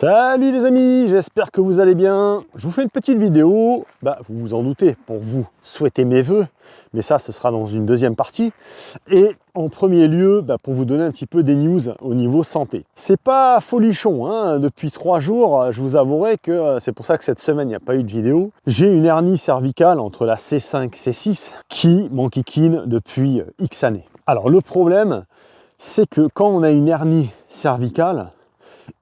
Salut les amis, j'espère que vous allez bien. Je vous fais une petite vidéo, vous vous en doutez, pour vous souhaiter mes vœux, mais ça ce sera dans une deuxième partie. Et en premier lieu, pour vous donner un petit peu des news au niveau santé. C'est pas folichon, hein. Depuis 3 jours, je vous avouerai que c'est pour ça que cette semaine il n'y a pas eu de vidéo. J'ai une hernie cervicale entre la C5 et C6 qui m'enquiquine depuis X années. Alors le problème, c'est que quand on a une hernie cervicale,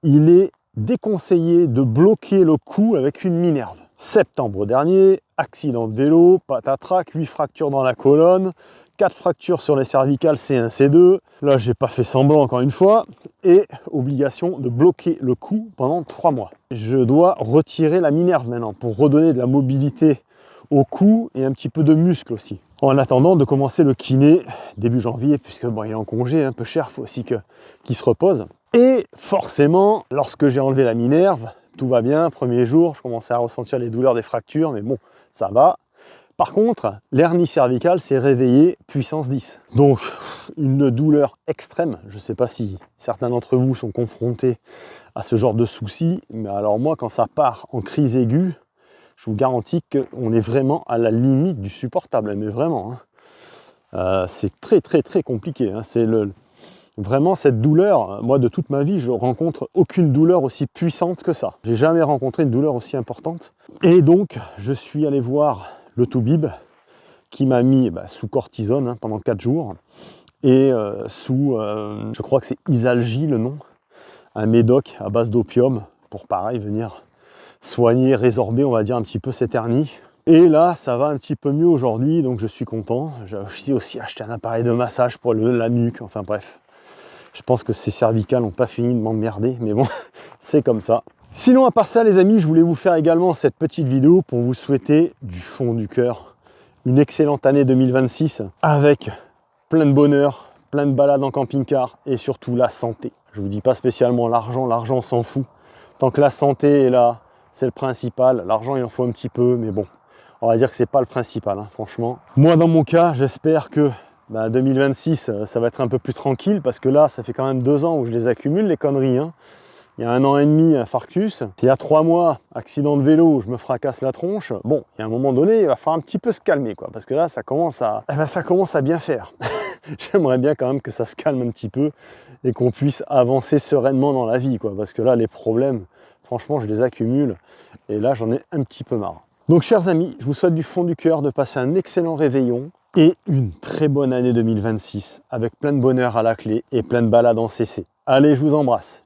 il est déconseillé de bloquer le cou avec une minerve. Septembre dernier, accident de vélo, patatrac, 8 fractures dans la colonne, 4 fractures sur les cervicales C1, C2. Là, j'ai pas fait semblant encore une fois. Et obligation de bloquer le cou pendant 3 mois. Je dois retirer la minerve maintenant pour redonner de la mobilité au cou et un petit peu de muscle aussi. En attendant de commencer le kiné début janvier, puisque il est en congé, un peu cher, il faut aussi qu'il se repose. Et forcément, lorsque j'ai enlevé la minerve, tout va bien. Premier jour, je commençais à ressentir les douleurs des fractures, mais bon, ça va. Par contre, l'hernie cervicale s'est réveillée puissance 10. Donc, une douleur extrême. Je ne sais pas si certains d'entre vous sont confrontés à ce genre de soucis, mais alors moi, quand ça part en crise aiguë, je vous garantis qu'on est vraiment à la limite du supportable, mais vraiment. C'est très compliqué. C'est vraiment cette douleur. Moi, de toute ma vie, je rencontre aucune douleur aussi puissante que ça. J'ai jamais rencontré une douleur aussi importante. Et donc, je suis allé voir le toubib qui m'a mis sous cortisone pendant 4 jours et sous, je crois que c'est Isalgie le nom, un médoc à base d'opium pour pareil venir soigner, résorber, on va dire, un petit peu cette hernie. Et là, ça va un petit peu mieux aujourd'hui, donc je suis content. J'ai aussi acheté un appareil de massage pour la nuque, enfin bref. Je pense que ces cervicales n'ont pas fini de m'emmerder, mais bon, c'est comme ça. Sinon, à part ça, les amis, je voulais vous faire également cette petite vidéo pour vous souhaiter du fond du cœur une excellente année 2026 avec plein de bonheur, plein de balades en camping-car et surtout la santé. Je vous dis pas spécialement l'argent on s'en fout. Tant que la santé est là, c'est le principal. L'argent, il en faut un petit peu, mais bon, on va dire que c'est pas le principal, franchement. Moi, dans mon cas, j'espère que 2026, ça va être un peu plus tranquille, parce que là, ça fait quand même 2 ans où je les accumule, les conneries. Il y a 1 an et demi, infarctus. Il y a 3 mois, accident de vélo où je me fracasse la tronche. Bon, il y a un moment donné, il va falloir un petit peu se calmer, parce que là, ça commence à bien faire. J'aimerais bien quand même que ça se calme un petit peu et qu'on puisse avancer sereinement dans la vie, parce que là, les problèmes, franchement, je les accumule et là, j'en ai un petit peu marre. Donc, chers amis, je vous souhaite du fond du cœur de passer un excellent réveillon et une très bonne année 2026 avec plein de bonheur à la clé et plein de balades en CC. Allez, je vous embrasse.